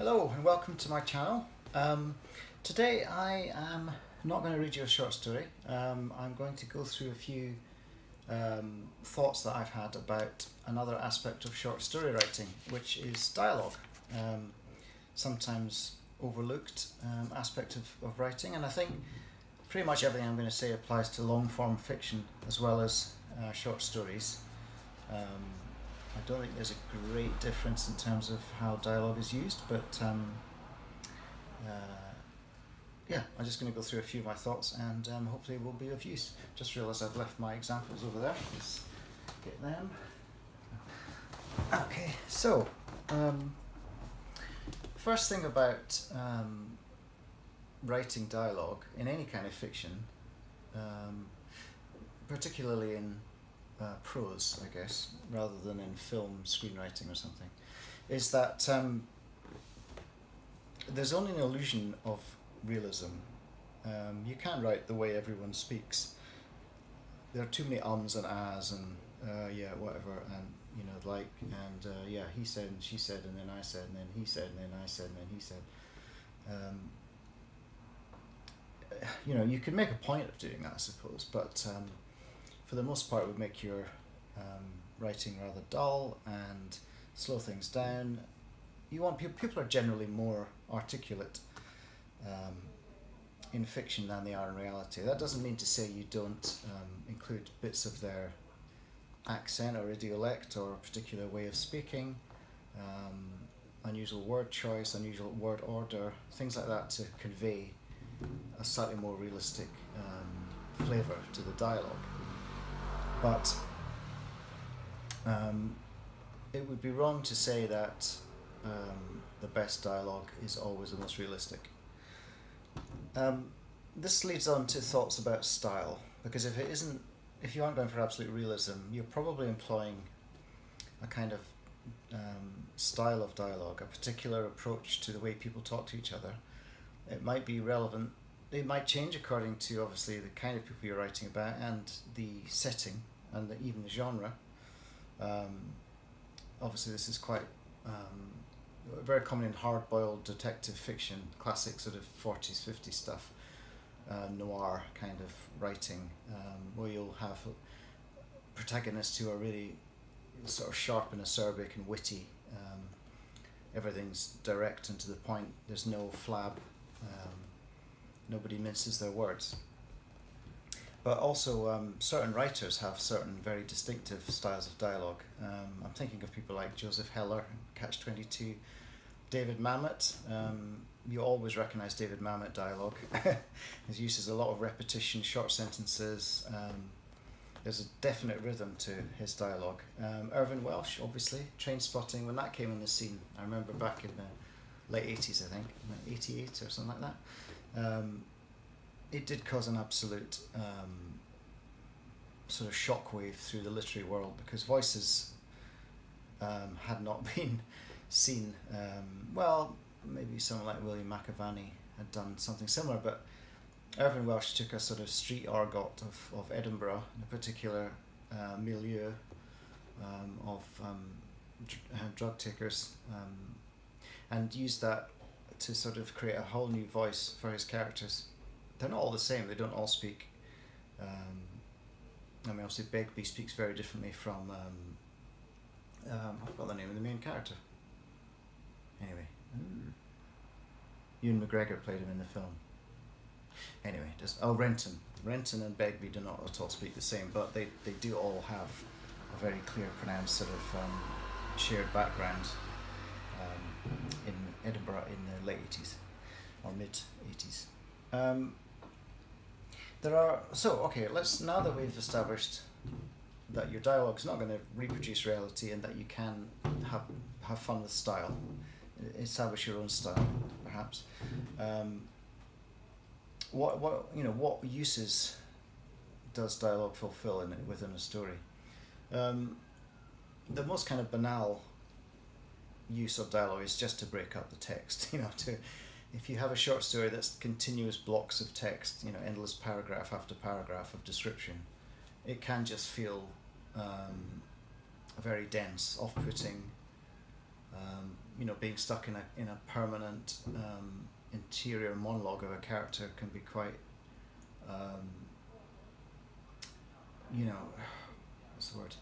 Hello and welcome to my channel. Today I am not going to read you a short story. I'm going to go through a few thoughts that I've had about another aspect of short story writing, which is dialogue. Sometimes overlooked aspect of writing, and I think pretty much everything I'm going to say applies to long form fiction as well as short stories. I don't think there's a great difference in terms of how dialogue is used, but yeah, I'm just going to go through a few of my thoughts and hopefully it will be of use. Just realised I've left my examples over there. Let's get them. Okay, so first thing about writing dialogue in any kind of fiction, particularly in prose, I guess, rather than in film screenwriting or something, is that there's only an illusion of realism. You can't write the way everyone speaks. There are too many ums and ahs and yeah, whatever, and you know, like, and yeah, he said and she said and then I said and then he said and then I said and then he said. You know, you could make a point of doing that, I suppose, but for the most part it would make your writing rather dull and slow things down. You want people are generally more articulate in fiction than they are in reality. That doesn't mean to say you don't include bits of their accent or idiolect or a particular way of speaking, unusual word choice, unusual word order, things like that to convey a slightly more realistic flavour to the dialogue. But it would be wrong to say that the best dialogue is always the most realistic. This leads on to thoughts about style, because if you aren't going for absolute realism, you're probably employing a kind of style of dialogue, a particular approach to the way people talk to each other. It might be relevant. It might change according to obviously the kind of people you're writing about and the setting and even the genre. Obviously this is quite very common in hard-boiled detective fiction, classic sort of 40s, 50s stuff, noir kind of writing, where you'll have protagonists who are really sort of sharp and acerbic and witty. Everything's direct and to the point. There's no flab. Nobody minces their words. But also certain writers have certain very distinctive styles of dialogue. I'm thinking of people like Joseph Heller, Catch-22, David Mamet. You always recognise David Mamet dialogue. He uses a lot of repetition, short sentences. There's a definite rhythm to his dialogue. Irvine Welsh, obviously, Trainspotting, when that came on the scene, I remember back in the late 80s, I think, 88 or something like that. It did cause an absolute sort of shockwave through the literary world, because voices had not been seen. Well, maybe someone like William McAvaney had done something similar, but Irvine Welsh took a sort of street argot of Edinburgh, in a particular milieu of drug takers, and used that to sort of create a whole new voice for his characters. They're not all the same, they don't all speak. I mean, obviously Begbie speaks very differently from I forgot the name of the main character. Anyway, Ewan McGregor played him in the film. Anyway, Renton and Begbie do not at all speak the same, but they do all have a very clear, pronounced sort of shared background in Edinburgh in the late 80s or mid 80s. Now that we've established that your dialogue is not going to reproduce reality and that you can have fun with style, establish your own style, perhaps. What uses does dialogue fulfill within a story? The most kind of banal use of dialogue is just to break up the text. If you have a short story that's continuous blocks of text, endless paragraph after paragraph of description, it can just feel very dense, off-putting, being stuck in a permanent interior monologue of a character can be quite, what's the word?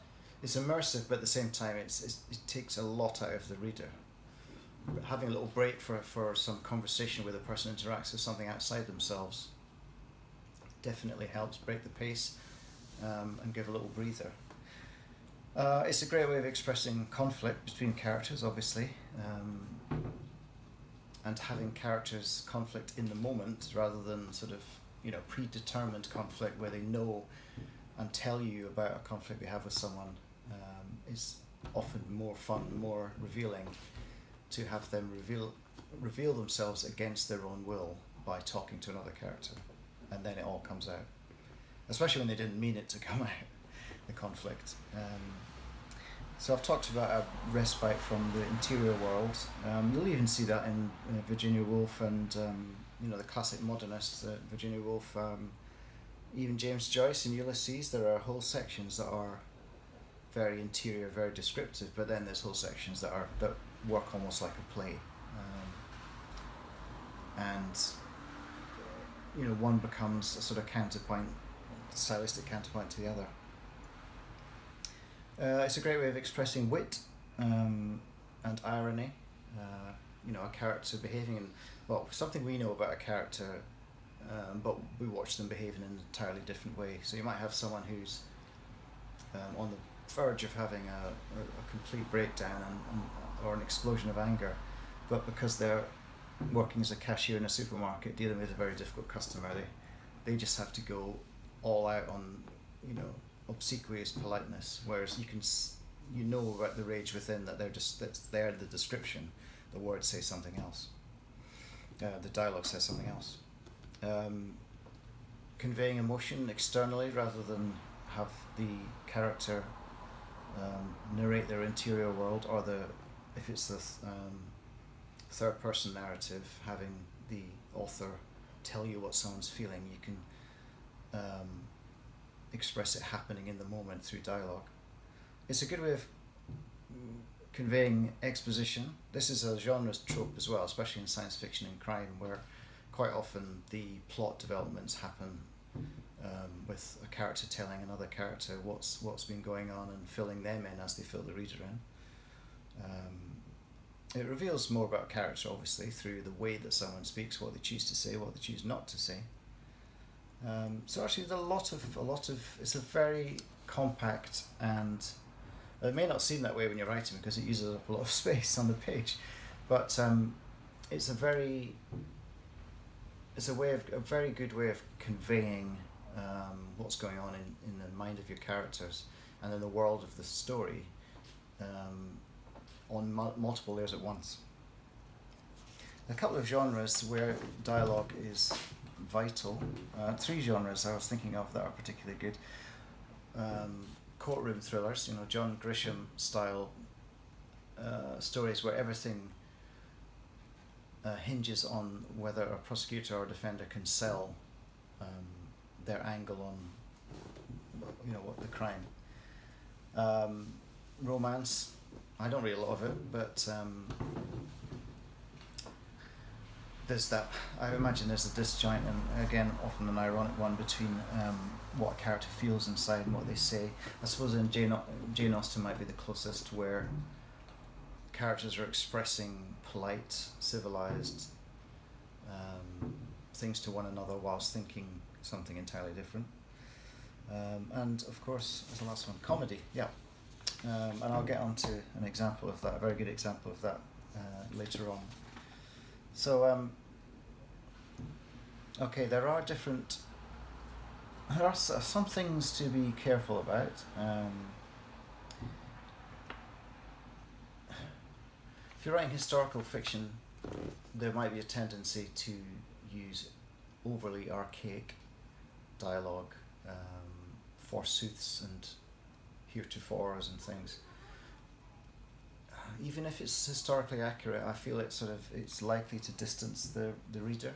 It's immersive, but at the same time, it takes a lot out of the reader. Having a little break for some conversation where the person interacts with something outside themselves definitely helps break the pace and give a little breather. It's a great way of expressing conflict between characters, obviously, and having characters conflict in the moment rather than sort of predetermined conflict where they know and tell you about a conflict they have with someone is often more fun, more revealing to have them reveal themselves against their own will by talking to another character, and then it all comes out, especially when they didn't mean it to come out, the conflict. So I've talked about a respite from the interior world. You'll even see that in Virginia Woolf and the classic modernists, Virginia Woolf, even James Joyce and Ulysses. There are whole sections that are very interior, very descriptive, but then there's whole sections that work almost like a play, and one becomes a sort of counterpoint, stylistic counterpoint to the other. It's a great way of expressing wit and irony. A character behaving in something we know about a character, but we watch them behave in an entirely different way. So you might have someone who's on the verge of having a complete breakdown or an explosion of anger, but because they're working as a cashier in a supermarket dealing with a very difficult customer, they just have to go all out on obsequious politeness, whereas you know about the rage within, that that's there, the description, the words say something else, the dialogue says something else. Conveying emotion externally rather than have the character narrate their interior world, or if it's the third person narrative, having the author tell you what someone's feeling, you can express it happening in the moment through dialogue. It's a good way of conveying exposition. This is a genre trope as well, especially in science fiction and crime, where quite often the plot developments happen with a character telling another character what's been going on and filling them in as they fill the reader in. It reveals more about a character, obviously, through the way that someone speaks, what they choose to say, what they choose not to say. So actually, there's a lot of. It's a very compact, and it may not seem that way when you're writing because it uses up a lot of space on the page, but it's a very good way of conveying what's going on in the mind of your characters and in the world of the story on multiple layers at once. A couple of genres where dialogue is vital. 3 genres I was thinking of that are particularly good. Courtroom thrillers, John Grisham style stories where everything hinges on whether a prosecutor or defender can sell their angle on what the crime. Romance, I don't read a lot of it, but there's that. I imagine there's a disjoint, and again, often an ironic one, between what a character feels inside and what they say. I suppose in Jane Austen might be the closest, where characters are expressing polite, civilized things to one another whilst thinking something entirely different. And of course, as the last one, comedy. Yeah. And I'll get on to an example of that, a very good example of that later on. So, okay, there are some things to be careful about. If you're writing historical fiction, there might be a tendency to use overly archaic dialogue, forsooths and heretofores and things. Even if it's historically accurate, I feel it's likely to distance the reader,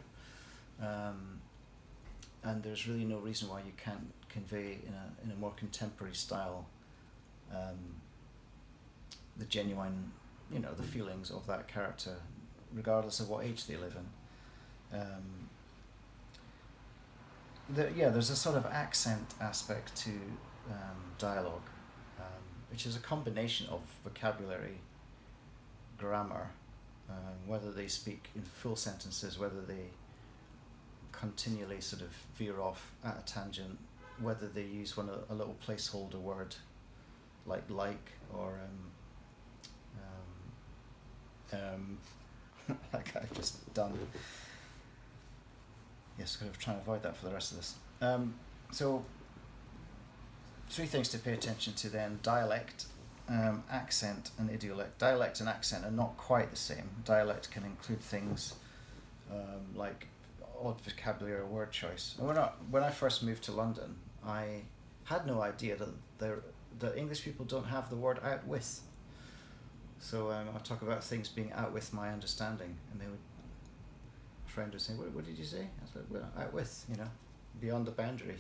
and there's really no reason why you can't convey in a more contemporary style the genuine the feelings of that character, regardless of what age they live in. There's a sort of accent aspect to dialogue, which is a combination of vocabulary, grammar, whether they speak in full sentences, whether they continually sort of veer off at a tangent, whether they use a little placeholder word like or like I've just done. Yes, kind of trying to avoid that for the rest of this. So, 3 things to pay attention to then: dialect, accent, and idiolect. Dialect and accent are not quite the same. Dialect can include things like odd vocabulary or word choice. When I first moved to London, I had no idea that English people don't have the word out with. So I talk about things being out with my understanding, and a friend would say, what did you say? I said, well, out with, beyond the boundary.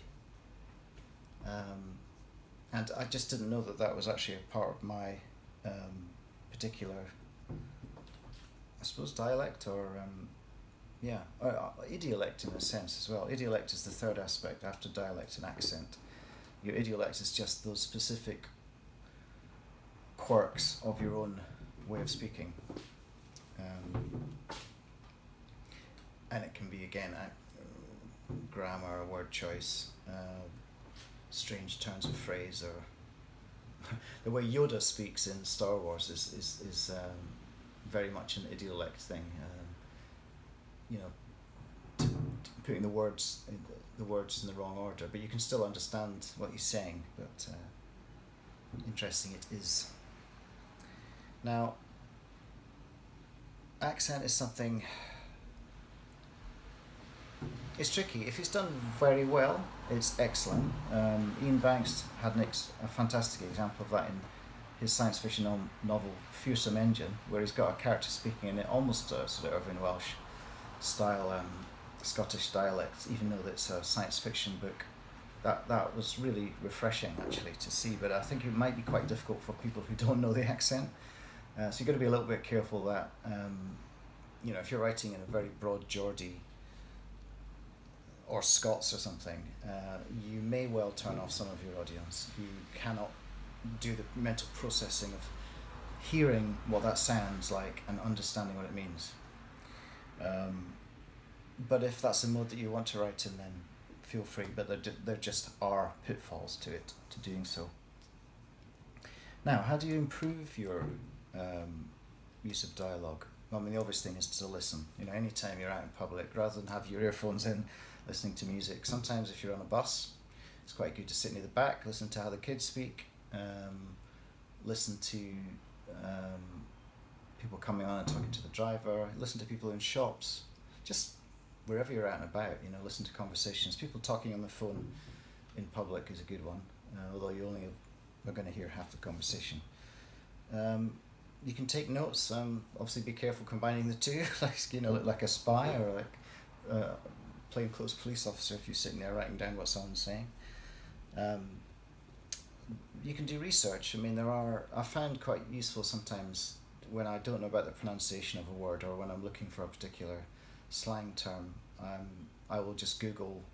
And I just didn't know that was actually a part of my particular, I suppose, dialect or idiolect in a sense as well. Idiolect is the third aspect after dialect and accent. Your idiolect is just those specific quirks of your own way of speaking. And it can be, again, grammar, word choice, strange turns of phrase, or the way Yoda speaks in Star Wars is very much an idiolect thing. Putting the words in the wrong order, but you can still understand what he's saying. But interesting it is. Now, accent is something. It's tricky. If it's done very well, it's excellent. Ian Banks had a fantastic example of that in his science fiction novel Fearsome Engine, where he's got a character speaking in it almost sort of Irvine Welsh style, Scottish dialect, even though it's a science fiction book. That was really refreshing actually to see, but I think it might be quite difficult for people who don't know the accent. So you've got to be a little bit careful that, if you're writing in a very broad Geordie or Scots or something, you may well turn off some of your audience who cannot do the mental processing of hearing what that sounds like and understanding what it means. But if that's a mode that you want to write in, then feel free, but there just are pitfalls to doing so. Now, how do you improve your use of dialogue? Well, I mean, the obvious thing is to listen. Anytime you're out in public, rather than have your earphones in, listening to music. Sometimes if you're on a bus, it's quite good to sit near the back, listen to how the kids speak, listen to people coming on and talking to the driver, listen to people in shops, just wherever you're out and about, listen to conversations. People talking on the phone in public is a good one, although you only are going to hear half the conversation. You can take notes. Obviously, be careful combining the two, like a spy or like plainclothes police officer if you're sitting there writing down what someone's saying. You can do research. I mean, I find quite useful sometimes when I don't know about the pronunciation of a word or when I'm looking for a particular slang term. I will just Google,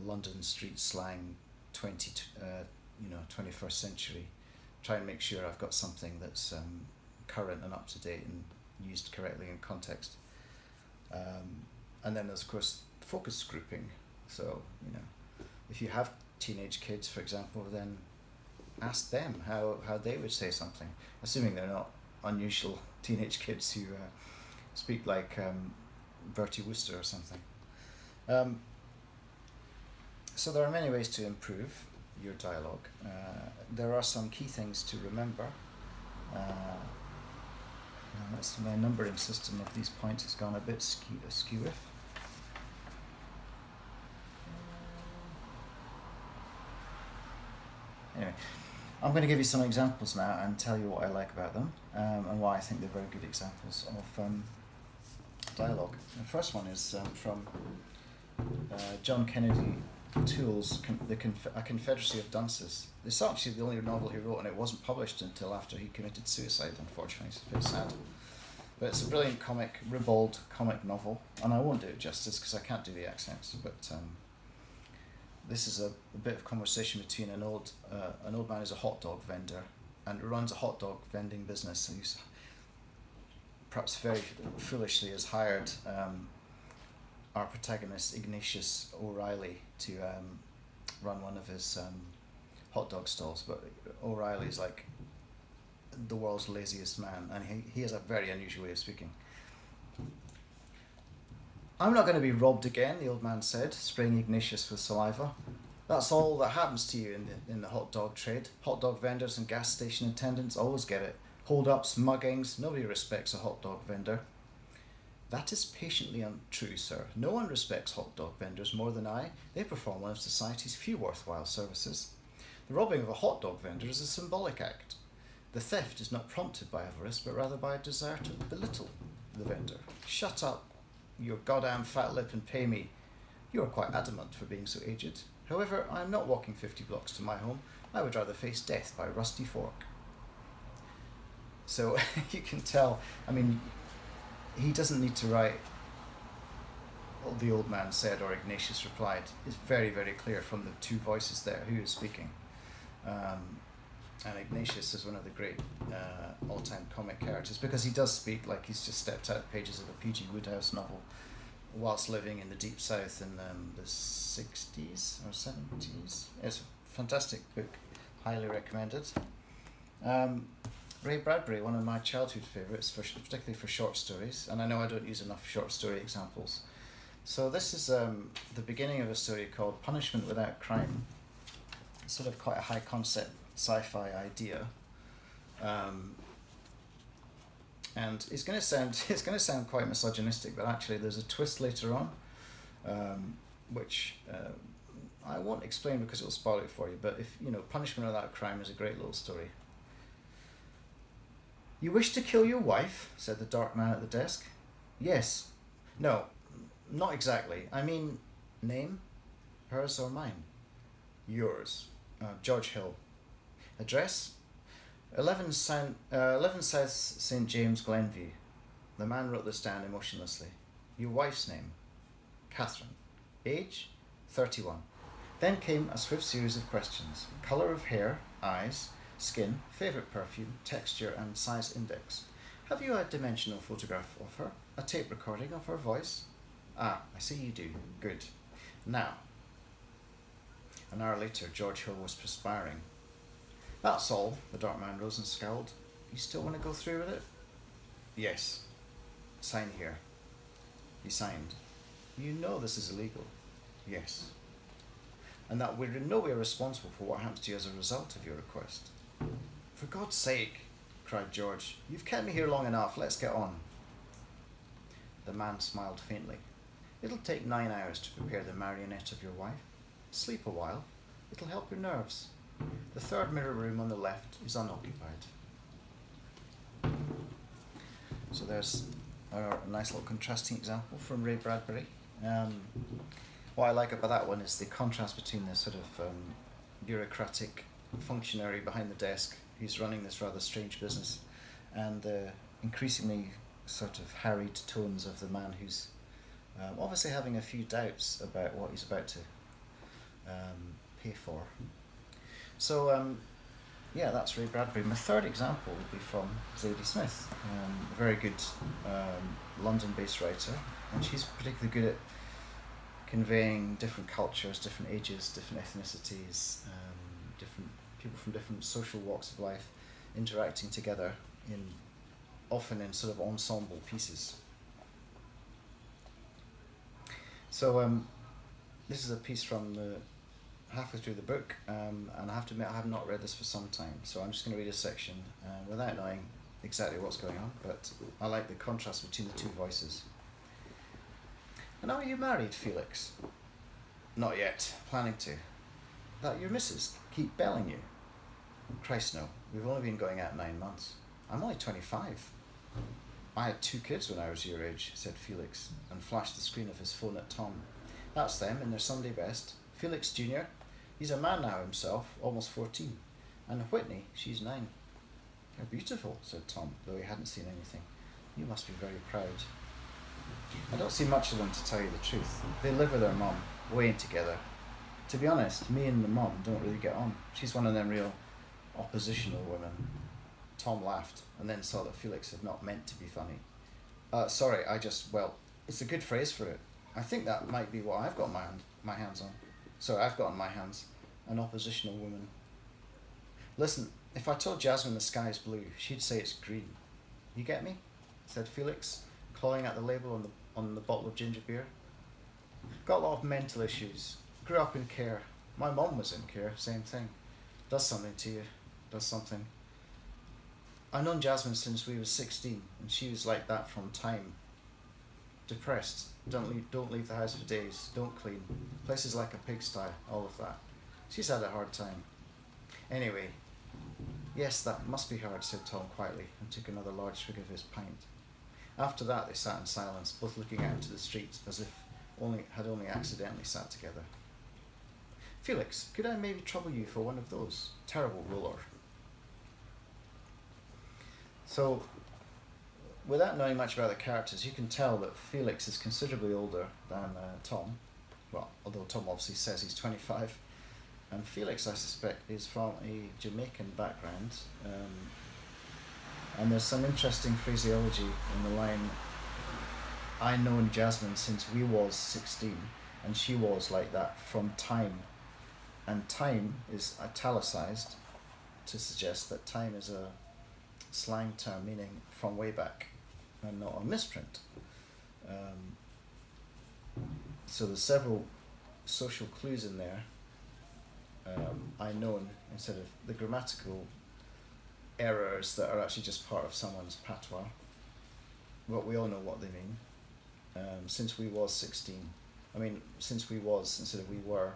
London street slang 21st century. Try and make sure I've got something that's current and up to date and used correctly in context. And then there's, of course, focus grouping. So, if you have teenage kids, for example, then ask them how they would say something, assuming they're not unusual teenage kids who speak like Bertie Wooster or something. So there are many ways to improve your dialogue. There are some key things to remember. That's my numbering system of these points has gone a bit askew. Anyway, I'm going to give you some examples now and tell you what I like about them and why I think they're very good examples of dialogue. The first one is from John Kennedy Toole's A Confederacy of Dunces. It's actually the only novel he wrote, and it wasn't published until after he committed suicide, unfortunately. It's a bit sad. But it's a brilliant ribald comic novel, and I won't do it justice because I can't do the accents, but this is a bit of conversation between an old man who's a hot dog vendor and runs a hot dog vending business, and he's perhaps very foolishly has hired our protagonist Ignatius O'Reilly to run one of his hot dog stalls. But O'Reilly's like the world's laziest man, and he has a very unusual way of speaking. "I'm not going to be robbed again," the old man said, spraying Ignatius with saliva. "That's all that happens to you in the hot dog trade. Hot dog vendors and gas station attendants always get it. Hold-ups, muggings, nobody respects a hot dog vendor." "That is patently untrue, sir. No one respects hot dog vendors more than I. They perform one of society's few worthwhile services. The robbing of a hot dog vendor is a symbolic act. The theft is not prompted by avarice, but rather by a desire to belittle the vendor." "Shut up, your goddamn fat lip, and pay me. You are quite adamant for being so aged. However, I am not walking 50 blocks to my home. I would rather face death by rusty fork." So you can tell, I mean, he doesn't need to write "What the old man said" or "Ignatius replied." It's very, very clear from the two voices there who is speaking. And Ignatius is one of the great all-time comic characters because he does speak like he's just stepped out pages of a P.G. Wodehouse novel whilst living in the Deep South in the 60s or 70s. It's a fantastic book, highly recommended. Ray Bradbury, one of my childhood favourites, particularly for short stories, and I know I don't use enough short story examples. So this is the beginning of a story called Punishment Without Crime. It's sort of quite a high concept sci-fi idea, and it's going to sound quite misogynistic, but actually there's a twist later on, which I won't explain because it'll spoil it for you. But if you know, Punishment Without Crime is a great little story. "You wish to kill your wife?" said the dark man at the desk. "Yes. No, not exactly. I mean, name? Hers or mine?" "Yours. George Hill. Address? 11 South St. James, Glenview." The man wrote this down emotionlessly. "Your wife's name?" "Catherine. Age? 31. Then came a swift series of questions. Colour of hair, eyes, skin, favourite perfume, texture and size index. "Have you a dimensional photograph of her? A tape recording of her voice?" "Ah, I see you do. Good. Now." An hour later, George Hill was perspiring. "That's all." The dark man rose and scowled. "You still want to go through with it?" "Yes." "Sign here." He signed. "You know this is illegal?" "Yes." "And that we're in no way responsible for what happens to you as a result of your request?" "For God's sake," cried George, "you've kept me here long enough. Let's get on." The man smiled faintly. "It'll take 9 hours to prepare the marionette of your wife. Sleep a while. It'll help your nerves. The third mirror room on the left is unoccupied." So there's a nice little contrasting example from Ray Bradbury. What I like about that one is the contrast between the sort of bureaucratic functionary behind the desk who's running this rather strange business and the increasingly sort of harried tones of the man who's obviously having a few doubts about what he's about to pay for. So yeah, that's Ray Bradbury. My third example would be from Zadie Smith, a very good London-based writer, and she's particularly good at conveying different cultures, different ages, different ethnicities, different people from different social walks of life interacting together often in sort of ensemble pieces. So this is a piece from halfway through the book, and I have to admit I have not read this for some time, so I'm just going to read a section without knowing exactly what's going on, but I like the contrast between the two voices. "And are you married, Felix?" "Not yet. Planning to." "That your missus keep belling you?" "Christ no. We've only been going out 9 months. I'm only 25. "I had 2 kids when I was your age," said Felix, and flashed the screen of his phone at Tom. "That's them in their Sunday best. Felix Jr., he's a man now himself, almost 14. And Whitney, she's 9. They're beautiful, said Tom, though he hadn't seen anything. You must be very proud. I don't see much of them, to tell you the truth. They live with their mum, way together. To be honest, me and the mum don't really get on. She's one of them real oppositional women. Tom laughed, and then saw that Felix had not meant to be funny. Sorry, it's a good phrase for it. I think that might be what I've got my hands on. Sorry, I've got on my hands. An oppositional woman. Listen, if I told Jasmine the sky is blue, she'd say it's green. You get me? Said Felix, clawing at the label on the bottle of ginger beer. Got a lot of mental issues. Grew up in care. My mum was in care, same thing. Does something to you. Does something. I've known Jasmine since we was 16, and she was like that from time. Depressed. Don't leave the house for days. Don't clean. Places like a pigsty. All of that. She's had a hard time. Anyway, yes, that must be hard, said Tom quietly, and took another large swig of his pint. After that they sat in silence, both looking out into the street, as if had only accidentally sat together. Felix, could I maybe trouble you for one of those? Terrible roller. So, without knowing much about the characters, you can tell that Felix is considerably older than Tom. Well, although Tom obviously says he's 25. And Felix, I suspect, is from a Jamaican background. And there's some interesting phraseology in the line, I known Jasmine since we was 16, and she was like that from time. And time is italicized to suggest that time is a slang term meaning from way back and not a misprint. So there's several social clues in there. I known instead of the grammatical errors that are actually just part of someone's patois. But we all know what they mean. Since we was 16. I mean, since we was instead of we were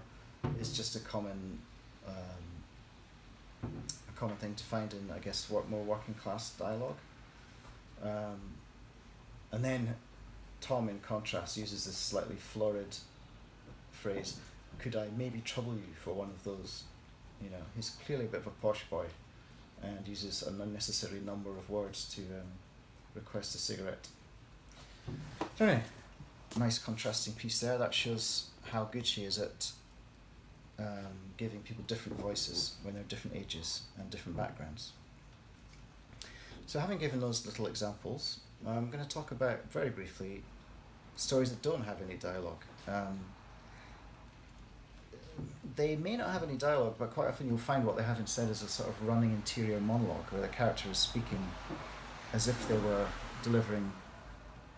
is just a common thing to find in, I guess, more working class dialogue. And then Tom, in contrast, uses this slightly florid phrase, could I maybe trouble you for one of those? You know, he's clearly a bit of a posh boy and uses an unnecessary number of words to request a cigarette. Anyway, nice contrasting piece there. That shows how good she is at giving people different voices when they're different ages and different backgrounds. So having given those little examples, I'm going to talk about, very briefly, stories that don't have any dialogue. They may not have any dialogue, but quite often you'll find what they have instead is a sort of running interior monologue where the character is speaking as if they were delivering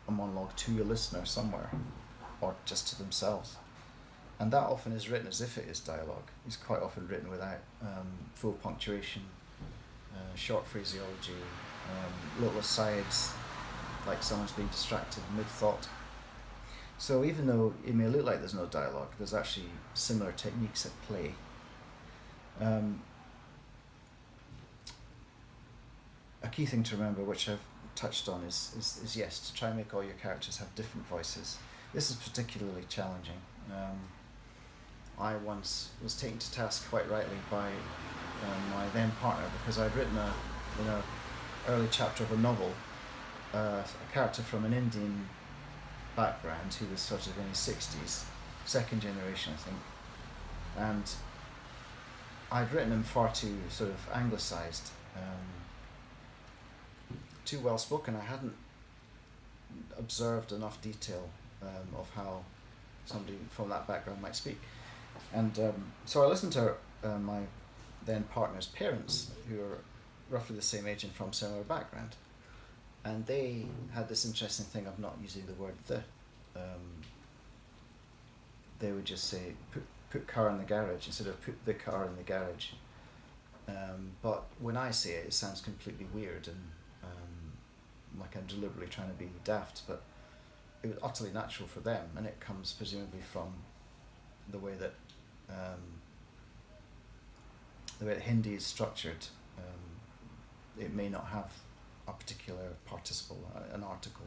a monologue to a listener somewhere, or just to themselves. And that often is written as if it is dialogue. It's quite often written without full punctuation, short phraseology, little asides, like someone's being distracted mid-thought. So even though it may look like there's no dialogue, there's actually similar techniques at play. A key thing to remember, which I've touched on, is yes, to try and make all your characters have different voices. This is particularly challenging. I once was taken to task quite rightly by my then partner because I'd written in an early chapter of a novel a character from an Indian background who was sort of in his 60s, second generation I think, and I'd written him far too sort of anglicised, too well spoken. I hadn't observed enough detail of how somebody from that background might speak, and so I listened to my then partner's parents, who are roughly the same age and from similar background, and they had this interesting thing of not using the word the. They would just say put car in the garage instead of put the car in the garage, but when I say it, it sounds completely weird and like I'm deliberately trying to be daft, but it was utterly natural for them, and it comes presumably from the way that Hindi is structured. It may not have a particular participle, an article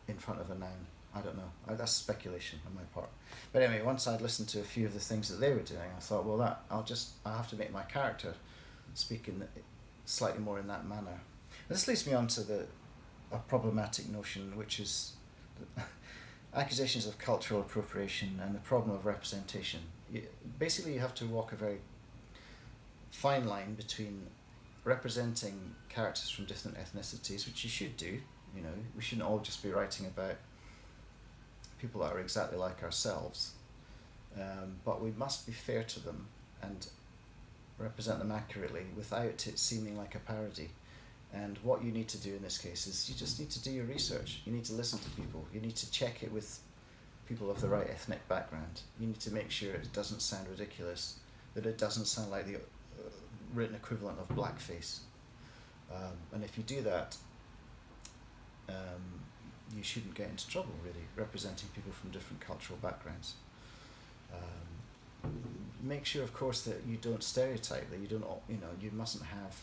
in front of a noun. I don't know. That's speculation on my part. But anyway, once I'd listened to a few of the things that they were doing, I thought, well, I have to make my character speak in slightly more in that manner. This leads me on to a problematic notion, which is accusations of cultural appropriation and the problem of representation. Basically, you have to walk a very fine line between representing characters from different ethnicities, which you should do. You know, we shouldn't all just be writing about people that are exactly like ourselves, but we must be fair to them and represent them accurately without it seeming like a parody. And what you need to do in this case is you just need to do your research. You need to listen to people. You need to check it with people of the right ethnic background. You need to make sure it doesn't sound ridiculous, that it doesn't sound like the written equivalent of blackface. And if you do that, you shouldn't get into trouble, really, representing people from different cultural backgrounds. Make sure, of course, that you don't stereotype, that you don't, you mustn't have,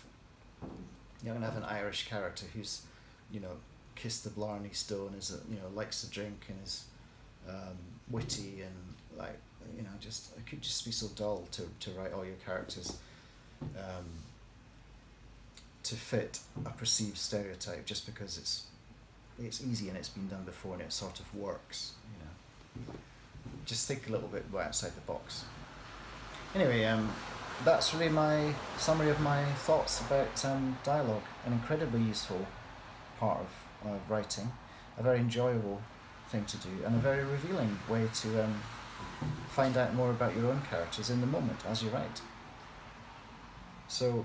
you're going to have an Irish character who's, kissed the Blarney Stone, likes to drink and is witty and just, it could just be so dull to write all your characters to fit a perceived stereotype just because it's easy and it's been done before and it sort of works. Just think a little bit outside the box. Anyway, that's really my summary of my thoughts about dialogue. An incredibly useful part of writing, a very enjoyable thing to do, and a very revealing way to find out more about your own characters in the moment as you write. So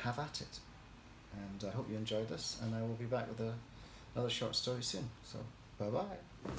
have at it, and I hope you enjoyed this, and I will be back with another short story soon. So bye bye.